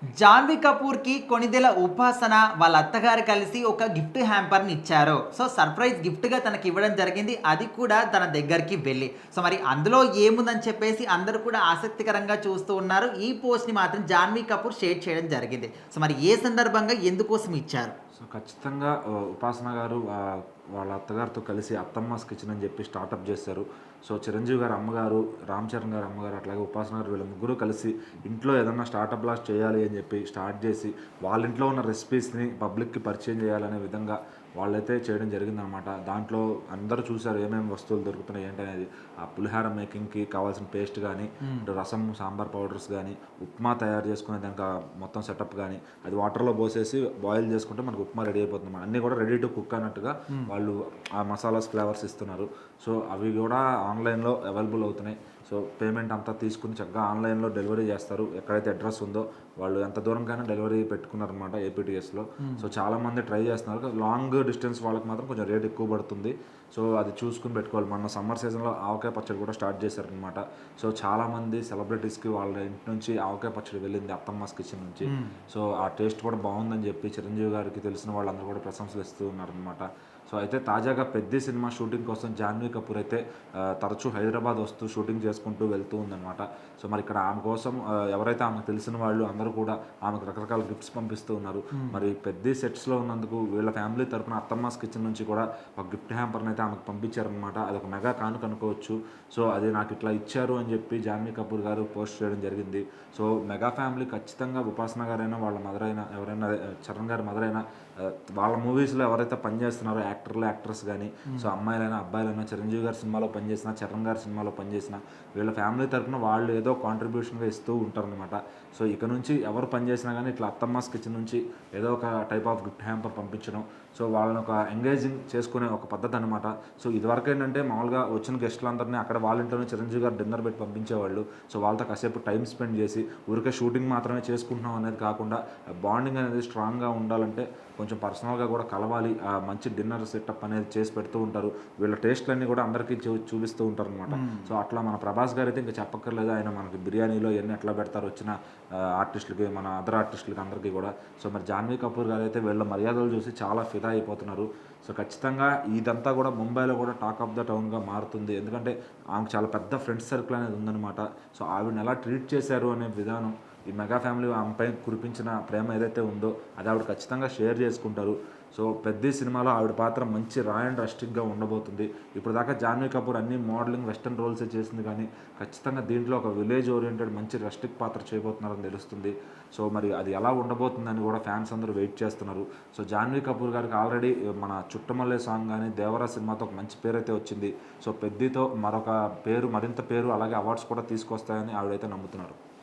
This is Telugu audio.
జాన్వీ కపూర్‌కి కొణిదెల ఉపాసన వాళ్ళ అత్తగారు కలిసి ఒక గిఫ్ట్ హ్యాంపర్‌ని ఇచ్చారు. సో, సర్ప్రైజ్ గిఫ్ట్‌గా తనకివ్వడం జరిగింది. అది కూడా తన దగ్గరికి వెళ్లి. సో, మరి అందులో ఏముందని చెప్పేసి అందరూ కూడా ఆసక్తికరంగా చూస్తూ ఉన్నారు. ఈ పోస్ట్‌ని మాత్రం జాన్వీ కపూర్ షేర్ చేయడం జరిగింది. సో, మరి ఏ సందర్భంగా ఎందుకోసం ఇచ్చారు? సో, ఖచ్చితంగా ఉపాసన గారు వాళ్ళ అత్తగారితో కలిసి అత్తమ్మస్ కిచెన్ అని చెప్పి స్టార్టప్ చేశారు. సో, చిరంజీవి గారి అమ్మగారు, రామ్ చరణ్ గారి అమ్మగారు, అట్లాగే ఉపాసన గారు వీళ్ళ ముగ్గురు కలిసి ఇంట్లో ఏదన్నా స్టార్టప్‌లా చేయాలి అని చెప్పి స్టార్ట్ చేసి, వాళ్ళ ఇంట్లో ఉన్న రెసిపీస్‌ని పబ్లిక్‌కి పరిచయం చేయాలనే విధంగా వాళ్ళైతే చేయడం జరిగిందనమాట. దాంట్లో అందరూ చూసారు ఏమేమి వస్తువులు దొరుకుతున్నాయి ఏంటనేది. ఆ పులిహార మేకింగ్‌కి కావాల్సిన పేస్ట్ గానీ, ఇటు రసం, సాంబార్ పౌడర్స్ గానీ, ఉప్మా తయారు చేసుకునే దానికి మొత్తం సెటప్ గానీ, అది వాటర్‌లో పోసేసి బాయిల్ చేసుకుంటే మనకు ఉప్మా రెడీ అయిపోతుందన్నమాట. అన్నీ కూడా రెడీ టు కుక్ అన్నట్టుగా వాళ్ళు ఆ మసాలాస్, ఫ్లేవర్స్ ఇస్తున్నారు. సో, అవి కూడా ఆన్‌లైన్‌లో అవైలబుల్ అవుతున్నాయి. సో, పేమెంట్ అంతా తీసుకొని చక్కగా ఆన్‌లైన్‌లో డెలివరీ చేస్తారు. ఎక్కడైతే అడ్రస్ ఉందో వాళ్ళు ఎంత దూరంకైనా డెలివరీ పెట్టుకున్నారనమాట ఏపీటీఎస్‌లో. సో, చాలామంది ట్రై చేస్తున్నారు. లాంగ్ డిస్టెన్స్ వాళ్ళకి మాత్రం కొంచెం రేట్ ఎక్కువ పడుతుంది. సో, అది చూసుకొని పెట్టుకోవాలి. మొన్న సమ్మర్ సీజన్‌లో ఆవకాయ పచ్చడి కూడా స్టార్ట్ చేశారనమాట. సో, చాలామంది సెలబ్రిటీస్‌కి వాళ్ళ ఇంటి నుంచి ఆవకాయ పచ్చడి వెళ్ళింది అత్తమ్మస్ కిచెన్ నుంచి. సో, ఆ టేస్ట్ కూడా బాగుందని చెప్పి చిరంజీవి గారికి తెలిసిన వాళ్ళందరూ కూడా ప్రశంసలు ఇస్తూ ఉన్నారనమాట. సో, అయితే తాజాగా 'పెద్ది' సినిమా షూటింగ్ కోసం జాన్వీ కపూర్ అయితే తరచూ హైదరాబాద్ వస్తూ షూటింగ్ చేసుకుంటూ వెళ్తూ ఉందనమాట. సో, మరి ఇక్కడ ఆమె కోసం ఎవరైతే ఆమెకు తెలిసిన వాళ్ళు అందరూ కూడా ఆమెకు రకరకాల గిఫ్ట్స్ పంపిస్తూ ఉన్నారు. మరి 'పెద్ది' సెట్స్‌లో ఉన్నందుకు వీళ్ళ ఫ్యామిలీ తరపున అత్తమ్మాస్ కిచెన్ నుంచి కూడా ఒక గిఫ్ట్ హ్యాంపర్‌ని అయితే ఆమెకు పంపించారనమాట. అదొక మెగా కానుక అనుకోవచ్చు. సో, అది నాకు ఇట్లా ఇచ్చారు అని చెప్పి జాన్వీ కపూర్ గారు పోస్ట్ చేయడం జరిగింది. సో, మెగా ఫ్యామిలీ ఖచ్చితంగా ఉపాసన గారైనా, వాళ్ళ మదర్ అయినా, ఎవరైనా చరణ్ గారి మదర్ అయినా వాళ్ళ మూవీస్‌లో ఎవరైతే పనిచేస్తున్నారో యాక్టర్లు, యాక్ట్రెస్ గానీ, సో, అమ్మాయిలైనా, అబ్బాయిలైనా చిరంజీవి గారి సినిమాలో పనిచేసినా, చరణ్ గారి సినిమాలో పనిచేసినా వీళ్ళ ఫ్యామిలీ తరపున వాళ్ళు ఏదో కాంట్రిబ్యూషన్‌గా ఇస్తూ ఉంటారనమాట. సో, ఇక నుంచి ఎవరు పనిచేసినా గానీ ఇట్లా అత్తమ్మాస్ కిచెన్ నుంచి ఏదో ఒక టైప్ ఆఫ్ గిఫ్ట్ హ్యాంపర్ పంపించడం. సో, వాళ్ళని ఒక ఎంగేజింగ్ చేసుకునే ఒక పద్ధతి అనమాట. సో, ఇదివరకు ఏంటంటే మామూలుగా వచ్చిన గెస్టులందరినీ అక్కడ వాళ్ళ ఇంట్లోనే చిరంజీవి గారు డిన్నర్ పెట్టి పంపించేవాళ్ళు. సో, వాళ్ళతో కాసేపు టైం స్పెండ్ చేసి ఊరికే షూటింగ్ మాత్రమే చేసుకుంటున్నాం అనేది కాకుండా బాండింగ్ అనేది స్ట్రాంగ్‌గా ఉండాలంటే కొంచెం పర్సనల్‌గా కూడా కలవాలి. మంచి డిన్నర్ సెటప్ అనేది చేసి పెడుతూ ఉంటారు. వీళ్ళ టేస్ట్‌లన్నీ కూడా అందరికీ చూపిస్తూ ఉంటారనమాట. సో, అట్లా మన ప్రభాస్ గారైతే ఇంక చెప్పక్కర్లేదు. ఆయన మనకి బిర్యానీలో ఇయన్నీ ఎట్లా పెడతారు వచ్చిన ఆర్టిస్టులకి, మన అదర్ ఆర్టిస్టులకి అందరికీ కూడా. సో, మరి జాన్వీ కపూర్ గారైతే వీళ్ళ మర్యాదలు చూసి చాలా ఫిదా అయిపోతున్నారు. సో, ఖచ్చితంగా ఇదంతా కూడా ముంబైలో కూడా టాక్ ఆఫ్ ద టౌన్‌గా మారుతుంది. ఎందుకంటే ఆమెకు చాలా పెద్ద ఫ్రెండ్స్ సర్కిల్ అనేది ఉందనమాట. సో, ఆవిడని ఎలా ట్రీట్ చేశారు అనే విధానం, ఈ మెగా ఫ్యామిలీ ఆమెపై కురిపించిన ప్రేమ ఏదైతే ఉందో అది ఆవిడ ఖచ్చితంగా షేర్ చేసుకుంటారు. సో, 'పెద్ది' సినిమాలో ఆవిడ పాత్ర మంచి రా అండ్ రస్టిక్‌గా ఉండబోతుంది. ఇప్పుడు దాకా జాన్వీ కపూర్ అన్ని మోడలింగ్, వెస్టర్న్ రోల్సే చేసింది కానీ ఖచ్చితంగా దీంట్లో ఒక విలేజ్ ఓరియంటెడ్ మంచి రస్టిక్ పాత్ర చేయబోతున్నారని తెలుస్తుంది. సో, మరి అది ఎలా ఉండబోతుందని కూడా ఫ్యాన్స్ అందరూ వెయిట్ చేస్తున్నారు. సో, జాన్వీ కపూర్ గారికి ఆల్రెడీ మన 'చుట్టమల్లె' సాంగ్ కానీ, 'దేవరా' సినిమాతో ఒక మంచి పేరైతే వచ్చింది. సో, 'పెద్ది'తో మరొక పేరు, మరింత పేరు, అలాగే అవార్డ్స్ కూడా తీసుకొస్తాయని ఆవిడైతే నమ్ముతున్నారు.